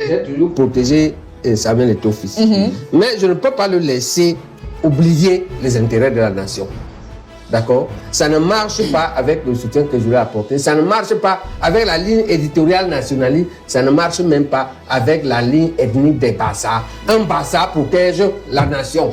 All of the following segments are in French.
J'ai toujours protégé Samuel Eto'o fils. Mais je ne peux pas le laisser oublier les intérêts de la nation. D'accord? Ça ne marche pas avec le soutien que je lui ai apporté. Ça ne marche pas avec la ligne éditoriale nationaliste. Ça ne marche même pas avec la ligne ethnique des Bassa. Un Bassa protège la nation.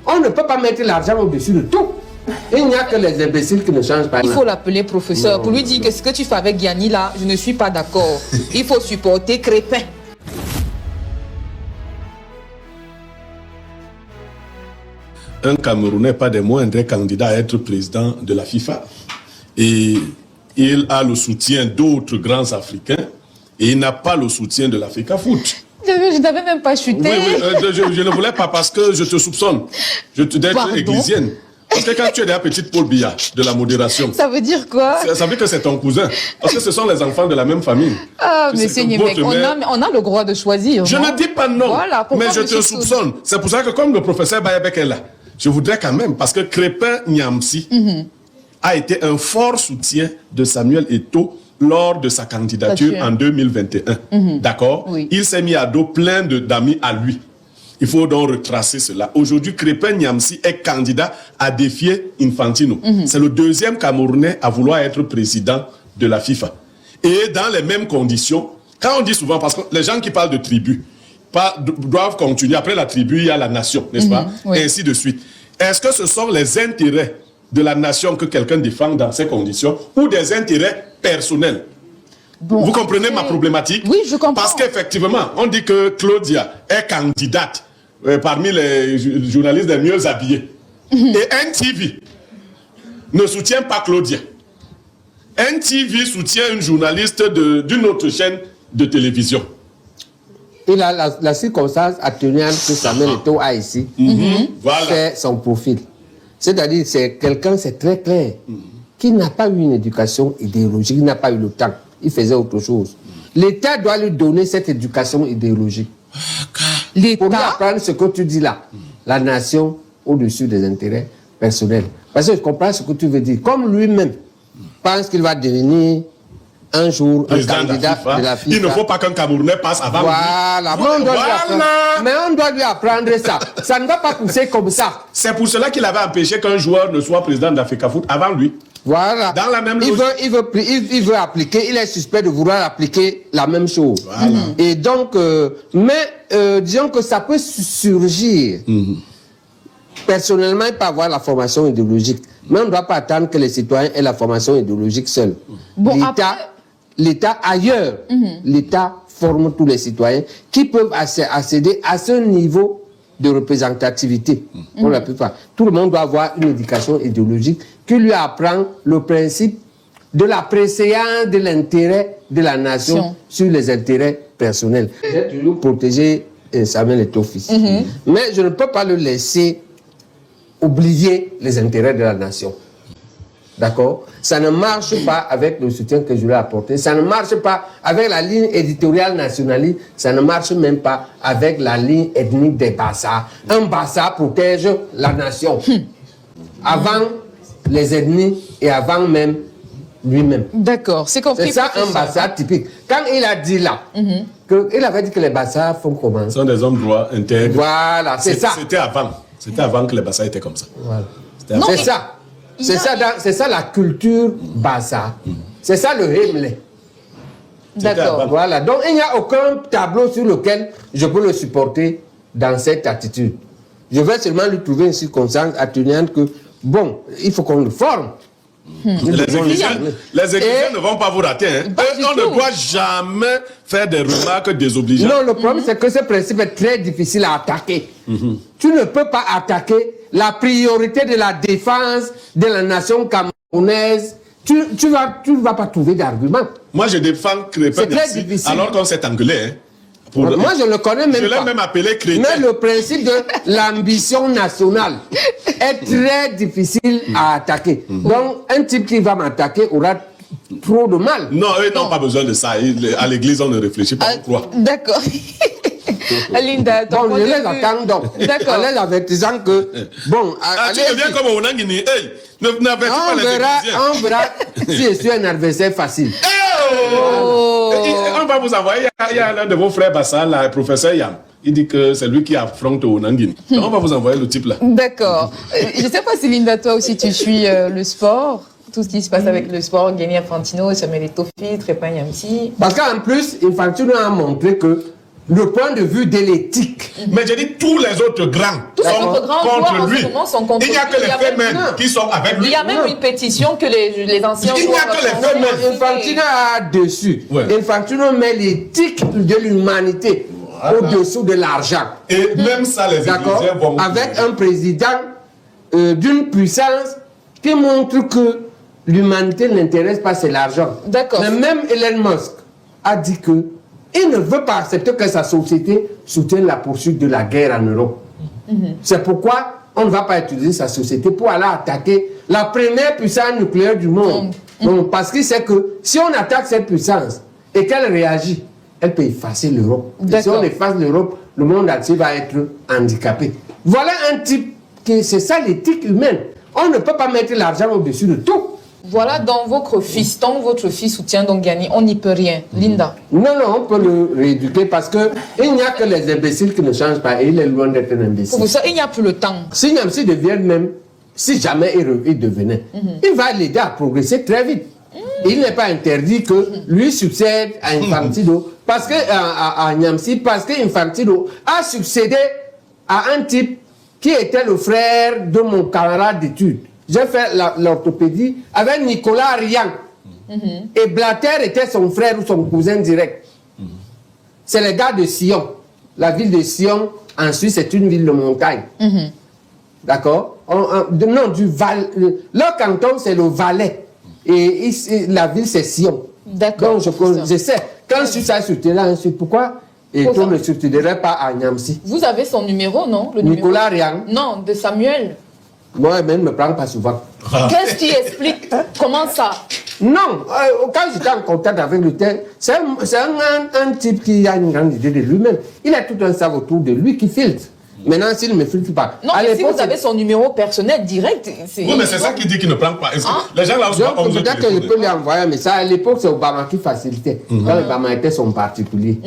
On ne peut pas mettre l'argent au-dessus de tout. Il n'y a que les imbéciles qui ne changent pas. Il faut l'appeler professeur pour lui dire que ce que tu fais avec Gianni là, je ne suis pas d'accord. Il faut supporter Crépin. Un Camerounais, pas des moindres, est candidat à être président de la FIFA. Et il a le soutien d'autres grands Africains et il n'a pas le soutien de l'Africa Foot. Je n'avais même pas chuté. Oui, je ne voulais pas parce que je te soupçonne d'être églisienne. Parce que quand tu es la petite Paul Biya de la modération... Ça veut dire quoi? Ça veut dire que c'est ton cousin. Parce que ce sont les enfants de la même famille. Ah, monsieur Niemek, on a le droit de choisir. Je ne dis pas non, voilà, mais je te soupçonne. C'est pour ça que comme le professeur Bayabek est là, je voudrais quand même, parce que Crépin Niamsi a été un fort soutien de Samuel Eto'o lors de sa candidature en 2021. D'accord? Oui. Il s'est mis à dos plein d'amis à lui. Il faut donc retracer cela. Aujourd'hui, Crépin Niamsi est candidat à défier Infantino. C'est le deuxième Camerounais à vouloir être président de la FIFA. Et dans les mêmes conditions, quand on dit souvent, parce que les gens qui parlent de tribu, doivent continuer. Après la tribu, il y a la nation, n'est-ce pas? Oui. Et ainsi de suite. Est-ce que ce sont les intérêts de la nation que quelqu'un défend dans ces conditions ou des intérêts personnels? Bon, vous comprenez ma problématique? Oui, je comprends. Parce qu'effectivement, on dit que Claudia est candidate parmi les journalistes les mieux habillés. Et NTV ne soutient pas Claudia. NTV soutient une journaliste d'une autre chaîne de télévision. Il a la circonstance atténuante que Samuel Eto'o a ici, voilà. C'est son profil. C'est-à-dire, c'est quelqu'un, c'est très clair, qui n'a pas eu une éducation idéologique, il n'a pas eu le temps, il faisait autre chose. L'État doit lui donner cette éducation idéologique. Pour lui apprendre ce que tu dis là, la nation au-dessus des intérêts personnels. Parce que je comprends ce que tu veux dire. Comme lui-même pense qu'il va devenir un jour un candidat de la FIFA. Il ne faut pas qu'un Camerounais passe avant lui. Voilà. Mais on doit lui apprendre ça. Ça ne va pas pousser comme ça. C'est pour cela qu'il avait empêché qu'un joueur ne soit président d'Africa Foot avant lui. Voilà. Dans la même logique. Il veut appliquer, il est suspect de vouloir appliquer la même chose. Voilà. Et donc, disons que ça peut surgir. Personnellement, il peut avoir la formation idéologique. Mais on ne doit pas attendre que les citoyens aient la formation idéologique seuls. Bon, l'État ailleurs, l'État forme tous les citoyens qui peuvent accéder à ce niveau de représentativité. Pour la plupart. Tout le monde doit avoir une éducation idéologique qui lui apprend le principe de la préséance de l'intérêt de la nation sur les intérêts personnels. J'ai toujours protégé Samuel Eto'o fils. Mais je ne peux pas le laisser oublier les intérêts de la nation. D'accord? Ça ne marche pas avec le soutien que je lui ai apporté. Ça ne marche pas avec la ligne éditoriale nationaliste. Ça ne marche même pas avec la ligne ethnique des Bassa. Un Bassa protège la nation. Avant les ethnies et avant même lui-même. D'accord, c'est compris. C'est ça un Bassa typique. Quand il a dit là, il avait dit que les Bassa font comment? Ce sont des hommes droits intègres. Voilà, c'est ça. C'était avant. C'était avant que les Bassa étaient comme ça. Voilà. C'est ça. C'est ça la culture Bassa. C'est ça le Hemley. D'accord. Voilà. Donc il n'y a aucun tableau sur lequel je peux le supporter dans cette attitude. Je vais seulement lui trouver une circonstance atténuante que, bon, il faut qu'on le forme. Les Égyptiens ne vont pas vous rater. Hein. On ne doit jamais faire des remarques désobligeantes. Non, le problème, c'est que ce principe est très difficile à attaquer. Tu ne peux pas attaquer la priorité de la défense de la nation camerounaise. Tu ne vas pas trouver d'argument. Moi, je défends Crépin Niamsi alors qu'on s'est engueulé. Hein. Moi, je ne le connais même pas. Je l'ai même appelé crétin. Mais le principe de l'ambition nationale est très difficile à attaquer. Donc, un type qui va m'attaquer aura trop de mal. Non, eux n'ont pas besoin de ça. À l'église, on ne réfléchit pas, on croit. D'accord. Linda, bon, je les attends donc. D'accord. En les avertissant que, bon, tu deviens comme au Nangini. Hey, n'avertis pas les Égyptiens. On verra si je suis un adversaire facile. On va vous envoyer, il y a l'un de vos frères Bassal, le professeur Yam. Il dit que c'est lui qui affronte au Nangini. On va vous envoyer le type là. D'accord. Je ne sais pas si Linda, toi aussi tu suis le sport, tout ce qui se passe avec le sport, Gianni Infantino, Samuel Eto'o, Crépin Niamsi. Parce qu'en plus, Infantino a montré que le point de vue de l'éthique. Mais j'ai dit tous les autres grands contre lui. Il n'y a que les femmes qui sont avec lui. Il y a même une pétition que les anciens. Il n'y a que les femmes. Infantino a dessus. Ouais. Infantino met l'éthique de l'humanité au-dessous de l'argent. Et même ça, les Égyptiens vont. Avec un président d'une puissance qui montre que l'humanité n'intéresse pas, c'est l'argent. D'accord. Mais même Elon Musk a dit que il ne veut pas accepter que sa société soutienne la poursuite de la guerre en Europe. C'est pourquoi on ne va pas utiliser sa société pour aller attaquer la première puissance nucléaire du monde. Donc, parce qu'il sait que si on attaque cette puissance et qu'elle réagit, elle peut effacer l'Europe. Si on efface l'Europe, le monde entier va être handicapé. Voilà un type qui, c'est ça l'éthique humaine. On ne peut pas mettre l'argent au-dessus de tout. Voilà, dans votre fils, tant votre fils soutient donc Gianni, on n'y peut rien. Linda. Non, on peut le rééduquer parce qu'il n'y a que les imbéciles qui ne changent pas et il est loin d'être un imbécile. Pour ça, il n'y a plus le temps. Si Niamsi devient même, si jamais il devenait, il va l'aider à progresser très vite. Il n'est pas interdit que lui succède à Infantino parce que, à Niamsi, parce qu'Infantino a succédé à un type qui était le frère de mon camarade d'études. J'ai fait l'orthopédie avec Nicolas Rian. Et Blatter était son frère ou son cousin direct. C'est les gars de Sion. La ville de Sion, en Suisse, c'est une ville de montagne. D'accord? Non, du Val. Leur canton, c'est le Valais. Et la ville, c'est Sion. D'accord. Donc, je sais. Quand je suis ça sur là, pourquoi on ne soutiendrait pas à Niamsi? Vous avez son numéro, non? Le Nicolas Rian. Non, de Samuel. Moi-même, ne me prends pas souvent. Qu'est-ce qui explique? Comment ça? Non, quand j'étais en contact avec le tel, c'est un type qui a une grande idée de lui-même. Il a tout un savoir autour de lui qui filtre. Maintenant, s'il ne me filtre pas. Non, mais si vous avez son numéro personnel direct, c'est. Oui, mais c'est ça qui dit qu'il ne prend pas. Est-ce que les gens là, peut-être que je peux lui envoyer un message. À l'époque, c'est Obama qui facilitait. Quand Obama était son particulier.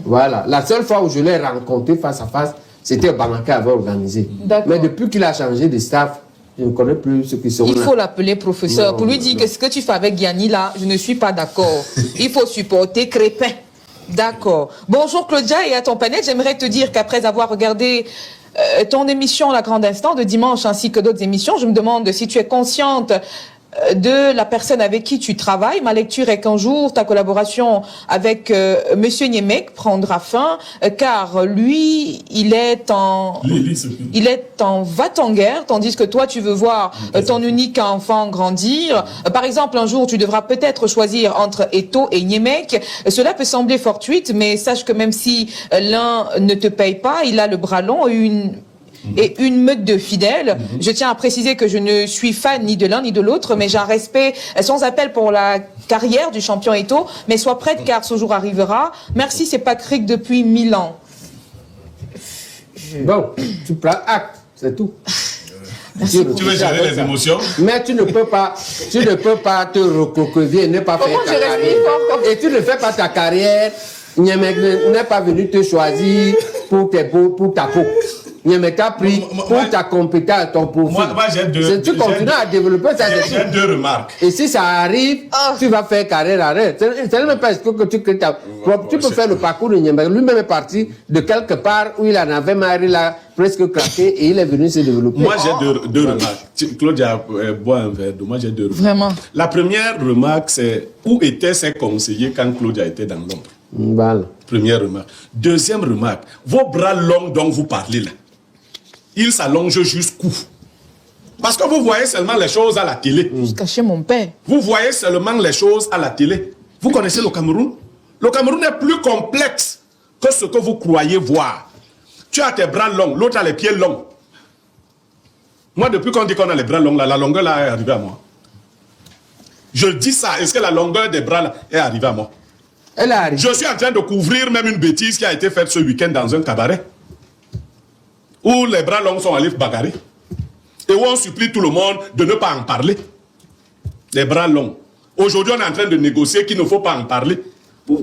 Voilà. La seule fois où je l'ai rencontré face à face, c'était Obama qui avait organisé. Mais depuis qu'il a changé de staff, je ne connais plus ce qui sont là. Il faut l'appeler professeur pour lui dire que ce que tu fais avec Gianni là, je ne suis pas d'accord. Il faut supporter Crépin. D'accord. Bonjour Claudia et à ton panel, j'aimerais te dire qu'après avoir regardé ton émission La Grande Instant de dimanche ainsi que d'autres émissions, je me demande si tu es consciente de la personne avec qui tu travailles. Ma lecture est qu'un jour, ta collaboration avec Monsieur Niemek prendra fin, car lui, il est en va-t-en-guerre, tandis que toi, tu veux voir ton unique enfant grandir. Par exemple, un jour, tu devras peut-être choisir entre Eto'o et Niemek. Cela peut sembler fortuite, mais sache que même si l'un ne te paye pas, il a le bras long et une meute de fidèles. Je tiens à préciser que je ne suis fan ni de l'un ni de l'autre, mais j'ai un respect sans appel pour la carrière du champion Eto'o, mais sois prête car ce jour arrivera. Merci, c'est Patrick depuis 1000 ans. Bon, tu prends acte, c'est tout. Tu veux gérer les émotions? Mais tu ne peux pas te recroqueviller, ne pas faire ta carrière. Et tu ne fais pas ta carrière. Niemek n'est pas venu te choisir pour ta peau. Niemek t'a pris pour ta compétence, ton profil. Moi, tu continues à développer ça. J'ai deux remarques. Et si ça arrive, tu vas faire carrière arrête. C'est même pas ce que tu crées ta propre. Tu peux faire le parcours de Niemek. Lui-même est parti de quelque part où il en avait marre, il a presque craqué et il est venu se développer. Moi, j'ai deux remarques. Claudia boit un verre d'eau. Moi, j'ai deux remarques. Vraiment. La première remarque, c'est où étaient ses conseillers quand Claudia était dans l'ombre? Voilà. Première remarque. Deuxième remarque, vos bras longs dont vous parlez là, ils s'allongent jusqu'où? Parce que vous voyez seulement les choses à la télé. Jusqu'à chez mon père. Vous voyez seulement les choses à la télé. Vous connaissez le Cameroun? Le Cameroun est plus complexe que ce que vous croyez voir. Tu as tes bras longs, l'autre a les pieds longs. Moi, depuis qu'on dit qu'on a les bras longs, là, la longueur là est arrivée à moi. Je dis ça, est-ce que la longueur des bras là est arrivée à moi? Elle arrive. Je suis en train de couvrir même une bêtise qui a été faite ce week-end dans un cabaret. Où les bras longs sont allés bagarrer. Et où on supplie tout le monde de ne pas en parler. Les bras longs. Aujourd'hui, on est en train de négocier qu'il ne faut pas en parler.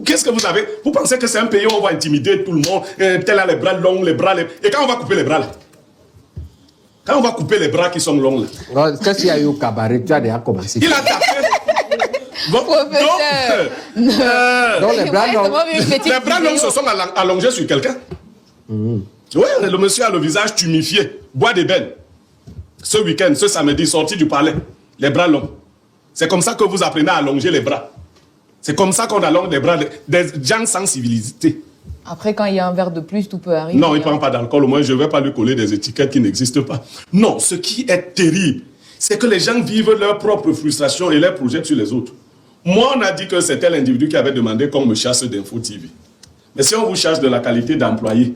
Qu'est-ce que vous avez? Vous pensez que c'est un pays où on va intimider tout le monde, tel a les bras longs, les bras... Et quand on va couper les bras, là? Quand on va couper les bras qui sont longs, là? Qu'est-ce qu'il y a eu au cabaret? Tu as déjà commencé. Il a tapé. Donc, les bras longs se sont allongés sur quelqu'un. Oui, le monsieur a le visage tumifié, bois d'ébène. Ce week-end, ce samedi, sorti du palais, les bras longs. C'est comme ça que vous apprenez à allonger les bras. C'est comme ça qu'on allonge les bras des gens sans civilité. Après, quand il y a un verre de plus, tout peut arriver. Non, il ne prend pas d'alcool. Au moins, je ne vais pas lui coller des étiquettes qui n'existent pas. Non, ce qui est terrible, c'est que les gens vivent leur propre frustration et les projettent sur les autres. Moi, on a dit que c'était l'individu qui avait demandé qu'on me chasse d'Info TV. Mais si on vous chasse de la qualité d'employé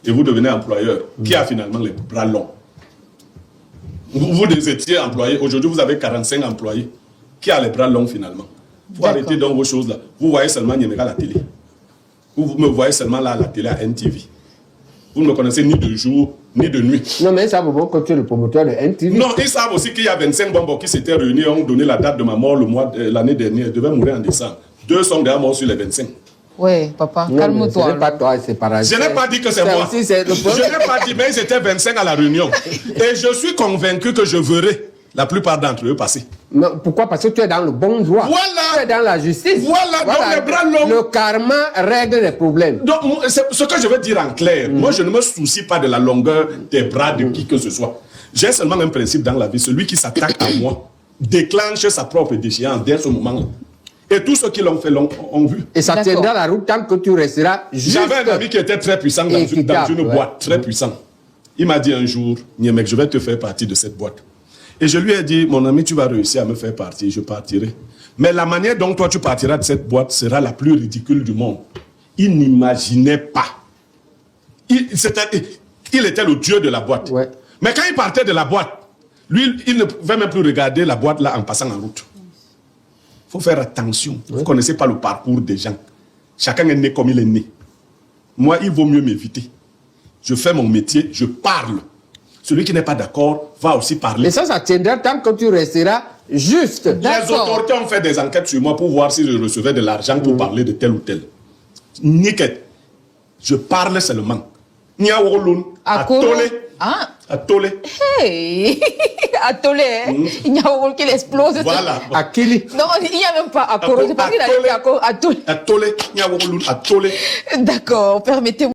et vous devenez employeur, qui a finalement les bras longs? Vous étiez employé. Aujourd'hui, vous avez 45 employés. Qui a les bras longs finalement? Vous arrêtez donc vos choses là. Vous voyez seulement Nyemeka à la télé. Vous me voyez seulement là à la télé à NTV. Vous ne me connaissez ni de jour, ni de nuit. Non, mais ça vous que tu es le promoteur de NTV. Non, ils savent aussi qu'il y a 25 bonbons qui s'étaient réunis et ont donné la date de ma mort l'année dernière. Je devais mourir en décembre. 2 sont déjà morts sur les 25. Oui, papa, calme-toi. Ce n'est pas toi, c'est paradis. Je n'ai pas dit que c'est moi. Je n'ai pas dit, mais ils étaient 25 à la réunion. Et je suis convaincu que je verrai la plupart d'entre eux passer. Mais pourquoi? Parce que tu es dans le bon droit. Voilà. Tu es dans la justice. Voilà. Donc les bras longs. Le karma règle les problèmes. Donc, ce que je veux dire en clair, moi je ne me soucie pas de la longueur des bras de qui que ce soit. J'ai seulement un principe dans la vie. Celui qui s'attaque à moi déclenche sa propre déchéance dès ce moment-là. Et tous ceux qui l'ont fait l'ont vu. Et ça tiendra la route tant que tu resteras juste. J'avais un ami qui était très puissant dans une boîte, très puissant. Il m'a dit un jour, Nyemeka, je vais te faire partie de cette boîte. Et je lui ai dit, mon ami, tu vas réussir à me faire partir, je partirai. Mais la manière dont toi tu partiras de cette boîte sera la plus ridicule du monde. Il n'imaginait pas. Il était le dieu de la boîte. Ouais. Mais quand il partait de la boîte, lui, il ne pouvait même plus regarder la boîte là en passant en route. Il faut faire attention. Ouais. Vous ne connaissez pas le parcours des gens. Chacun est né comme il est né. Moi, il vaut mieux m'éviter. Je fais mon métier, je parle. Celui qui n'est pas d'accord va aussi parler. Et ça tiendra tant que tu resteras juste. Les autorités ont fait des enquêtes sur moi pour voir si je recevais de l'argent pour parler de tel ou tel. Nickel. Je parle seulement. Niaoulun. Atolé. Ah. Atolé. Hey. Atolé. Il y a un qui explose. Voilà. Akili. Non, il n'y a même pas Akoro. Je pense qu'il a dit Akoro. Atolé. Atolé. Niaoulun. Atolé. D'accord. Permettez-moi.